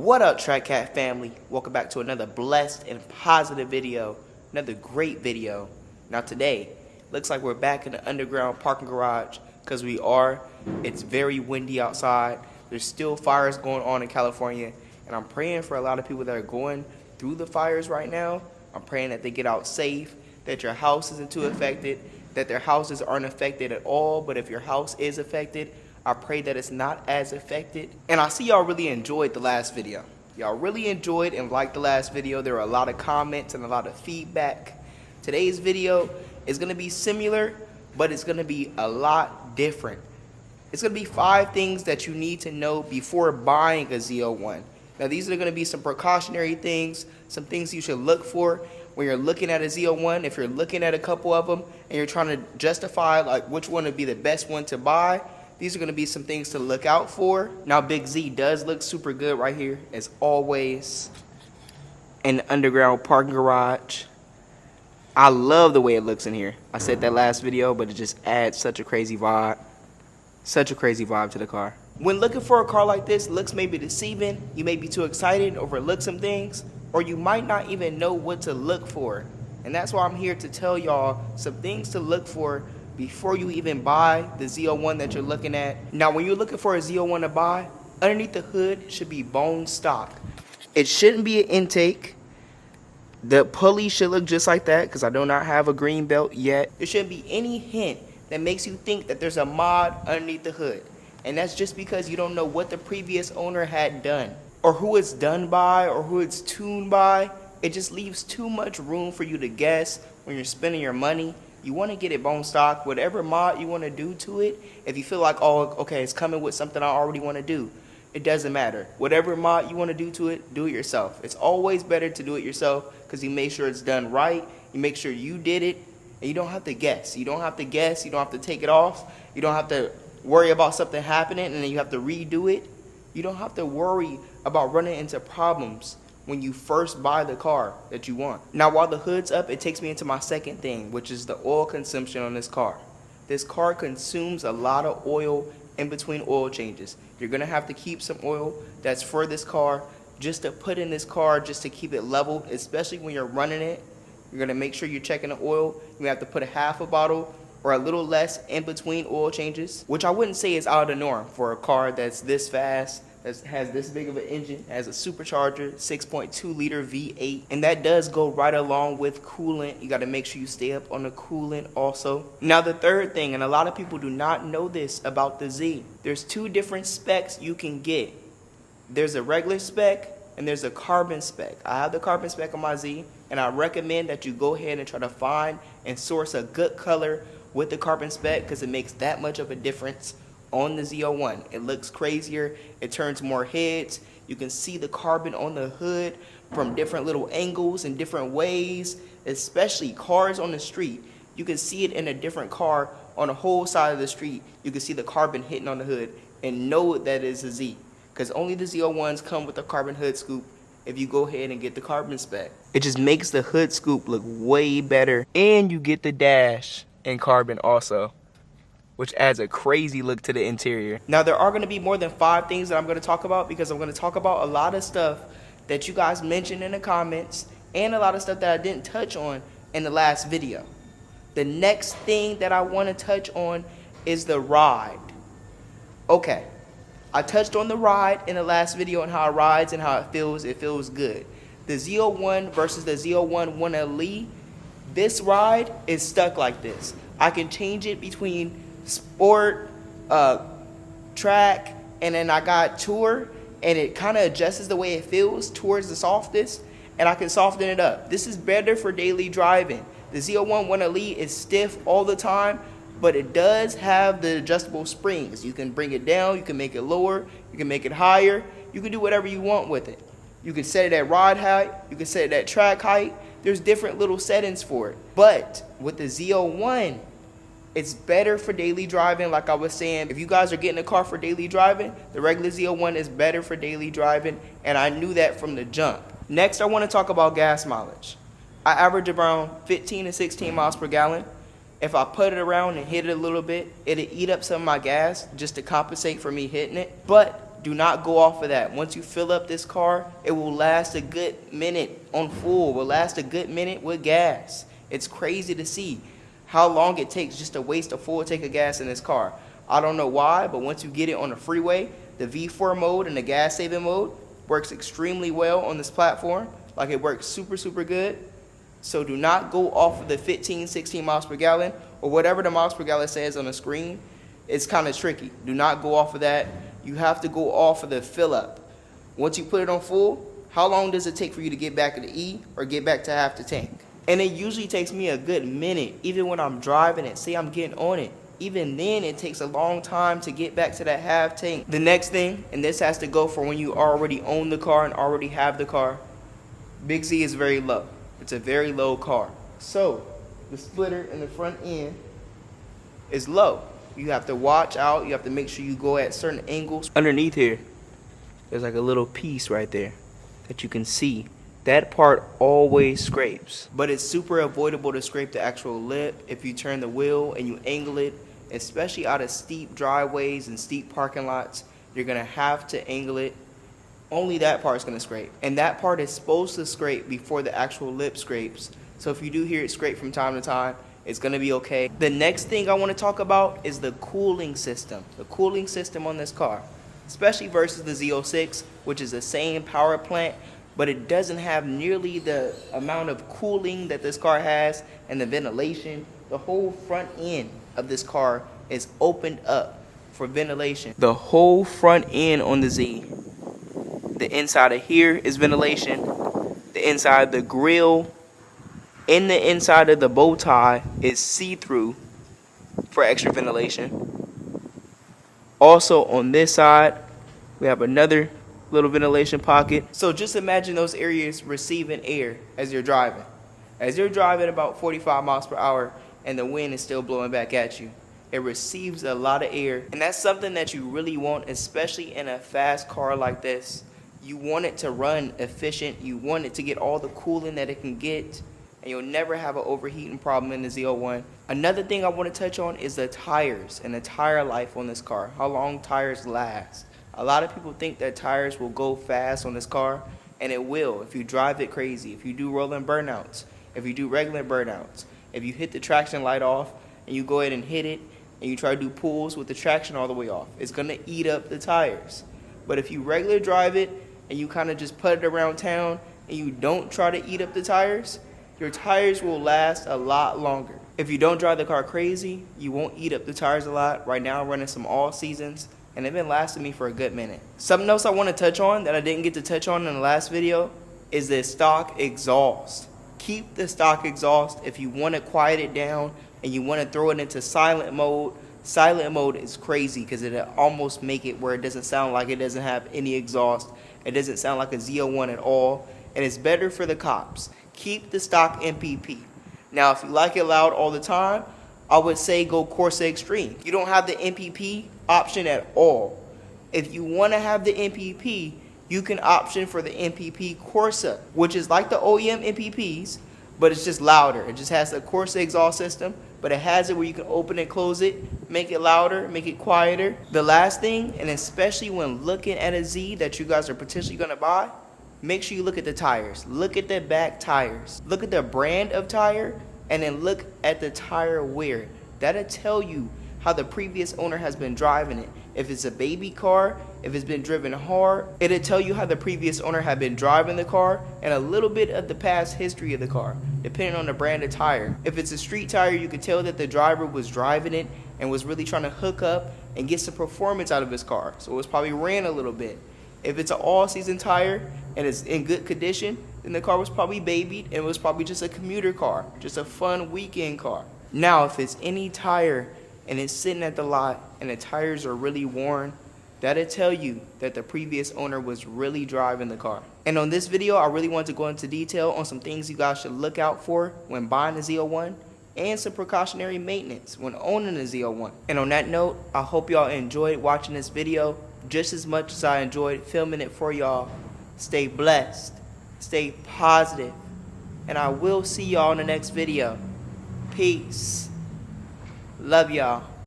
What up, Track Cat family? Welcome back to another blessed and positive video, another great video. Now today, looks like we're back in the underground parking garage, because we are. It's very windy outside. There's still fires going on in California, and I'm praying for a lot of people that are going through the fires right now. I'm praying that they get out safe, that your house isn't too affected, that their houses aren't affected at all, but if your house is affected, I pray that it's not as affected. And I see y'all really enjoyed the last video. Y'all really enjoyed and liked the last video. There were a lot of comments and a lot of feedback. Today's video is going to be similar, but it's going to be a lot different. It's going to be 5 things that you need to know before buying a ZL1. Now these are going to be some precautionary things, some things you should look for when you're looking at a ZL1. If you're looking at a couple of them and you're trying to justify like which one would be the best one to buy, these are going to be some things to look out for. Now, Big Z does look super good right here, as always, in the underground parking garage. I love the way it looks in here. I said that last video, but it just adds such a crazy vibe. Such a crazy vibe to the car. When looking for a car like this, looks may be deceiving. You may be too excited, overlook some things, or you might not even know what to look for. And that's why I'm here to tell y'all some things to look for before you even buy the ZL1 that you're looking at. Now, when you're looking for a ZL1 to buy, underneath the hood should be bone stock. It shouldn't be an intake. The pulley should look just like that, because I do not have a green belt yet. There shouldn't be any hint that makes you think that there's a mod underneath the hood. And that's just because you don't know what the previous owner had done, or who it's done by, or who it's tuned by. It just leaves too much room for you to guess when you're spending your money. You want to get it bone stock, whatever mod you want to do to it. If you feel like, oh, okay, it's coming with something I already want to do, it doesn't matter. Whatever mod you want to do to it, do it yourself. It's always better to do it yourself, because you make sure it's done right. You make sure you did it, and you don't have to guess. You don't have to guess. You don't have to take it off. You don't have to worry about something happening, and then you have to redo it. You don't have to worry about running into problems when you first buy the car that you want. Now, while the hood's up, it takes me into my second thing, which is the oil consumption on this car. This car consumes a lot of oil in between oil changes. You're gonna have to keep some oil that's for this car, just to put in this car, just to keep it level, especially when you're running it. You're gonna make sure you're checking the oil. You have to put a half a bottle or a little less in between oil changes, which I wouldn't say is out of the norm for a car that's this fast, that has this big of an engine, has a supercharger, 6.2 liter V8, and that does go right along with coolant. You got to make sure you stay up on the coolant also. Now the third thing, and a lot of people do not know this about the Z, there's 2 different specs you can get. There's a regular spec and there's a carbon spec. I have the carbon spec on my Z, and I recommend that you go ahead and try to find and source a good color with the carbon spec, because it makes that much of a difference on the ZL1. It looks crazier, it turns more heads. You can see the carbon on the hood from different little angles and different ways, especially cars on the street. You can see it in a different car on the whole side of the street. You can see the carbon hitting on the hood and know that is a Z, because only the ZL1s come with a carbon hood scoop if you go ahead and get the carbon spec. It just makes the hood scoop look way better, and you get the dash in carbon also, which adds a crazy look to the interior. Now, there are going to be more than 5 things that I'm going to talk about, because I'm going to talk about a lot of stuff that you guys mentioned in the comments, and a lot of stuff that I didn't touch on in the last video. The next thing that I want to touch on is the ride. Okay, I touched on the ride in the last video and how it rides and how it feels. It feels good. The ZL1 versus the ZL1 1LE, this ride is stuck like this. I can change it between sport, track, and then I got tour, and it kind of adjusts the way it feels towards the softest, and I can soften it up. This is better for daily driving. The ZL1 1LE is stiff all the time, but it does have the adjustable springs. You can bring it down, you can make it lower, you can make it higher, you can do whatever you want with it. You can set it at ride height, you can set it at track height. There's different little settings for it. But with the ZL1, it's better for daily driving. Like I was saying, if you guys are getting a car for daily driving, the regular ZL1 is better for daily driving, and I knew that from the jump. Next, I want to talk about gas mileage. I average around 15 to 16 miles per gallon. If I put it around and hit it a little bit, it'll eat up some of my gas just to compensate for me hitting it. But Do not go off of that. Once you fill up this car, it will last a good minute on full. It will last a good minute with gas. It's crazy to see how long it takes just to waste a full tank of gas in this car. I don't know why, but once you get it on the freeway, the V4 mode and the gas saving mode works extremely well on this platform. Like, it works super, super good. So do not go off of the 15, 16 miles per gallon or whatever the miles per gallon says on the screen. It's kind of tricky. Do not go off of that. You have to go off of the fill up. Once you put it on full, how long does it take for you to get back to the E or get back to half the tank? And it usually takes me a good minute, even when I'm driving it. Say I'm getting on it. Even then, it takes a long time to get back to that half tank. The next thing, and this has to go for when you already own the car and already have the car, Big Z is very low. It's a very low car. So the splitter in the front end is low. You have to watch out. You have to make sure you go at certain angles. Underneath here, there's like a little piece right there that you can see. That part always scrapes, but it's super avoidable to scrape the actual lip if you turn the wheel and you angle it, especially out of steep driveways and steep parking lots. You're gonna have to angle it. Only that part's gonna scrape, and that part is supposed to scrape before the actual lip scrapes. So if you do hear it scrape from time to time, it's gonna be okay. The next thing I wanna talk about is the cooling system. The cooling system on this car, especially versus the Z06, which is the same power plant, but it doesn't have nearly the amount of cooling that this car has and the ventilation. The whole front end of this car is opened up for ventilation. The whole front end on the Z. The inside of here is ventilation. The inside of the grill and the inside of the bow tie is see-through for extra ventilation. Also on this side, we have another little ventilation pocket. So just imagine those areas receiving air as you're driving. As you're driving about 45 miles per hour and the wind is still blowing back at you, it receives a lot of air. And that's something that you really want, especially in a fast car like this. You want it to run efficient. You want it to get all the cooling that it can get. And you'll never have an overheating problem in the ZL1. Another thing I want to touch on is the tires and the tire life on this car. How long tires last. A lot of people think that tires will go fast on this car, and it will if you drive it crazy, if you do rolling burnouts, if you do regular burnouts, if you hit the traction light off and you go ahead and hit it and you try to do pulls with the traction all the way off. It's going to eat up the tires. But if you regular drive it and you kind of just put it around town and you don't try to eat up the tires, your tires will last a lot longer. If you don't drive the car crazy, you won't eat up the tires a lot. Right now I'm running some all seasons, and they've been lasting me for a good minute. Something else I want to touch on that I didn't get to touch on in the last video is the stock exhaust. Keep the stock exhaust if you want to quiet it down and you want to throw it into silent mode. Silent mode is crazy because it'll almost make it where it doesn't sound like it doesn't have any exhaust. It doesn't sound like a ZL1 at all, and it's better for the cops. Keep the stock MPP. Now, if you like it loud all the time, I would say go Corsa Extreme. You don't have the MPP option at all. If you want to have the MPP, you can option for the MPP Corsa, which is like the OEM MPPs, but it's just louder. It just has the Corsa exhaust system, but it has it where you can open and close it, make it louder, make it quieter. The last thing, and especially when looking at a Z that you guys are potentially going to buy, make sure you look at the tires. Look at the back tires. Look at the brand of tire, and then look at the tire wear. That'll tell you how the previous owner has been driving it. If it's a baby car, if it's been driven hard, it'll tell you how the previous owner had been driving the car and a little bit of the past history of the car, depending on the brand of tire. If it's a street tire, you can tell that the driver was driving it and was really trying to hook up and get some performance out of his car, so it was probably ran a little bit. If it's an all-season tire and it's in good condition, then the car was probably babied and it was probably just a commuter car, just a fun weekend car. Now, if it's any tire and it's sitting at the lot and the tires are really worn, that'll tell you that the previous owner was really driving the car. And on this video, I really want to go into detail on some things you guys should look out for when buying a ZL1 and some precautionary maintenance when owning a ZL1. And on that note, I hope y'all enjoyed watching this video just as much as I enjoyed filming it for y'all. Stay blessed, stay positive, and I will see y'all in the next video. Peace. Love y'all.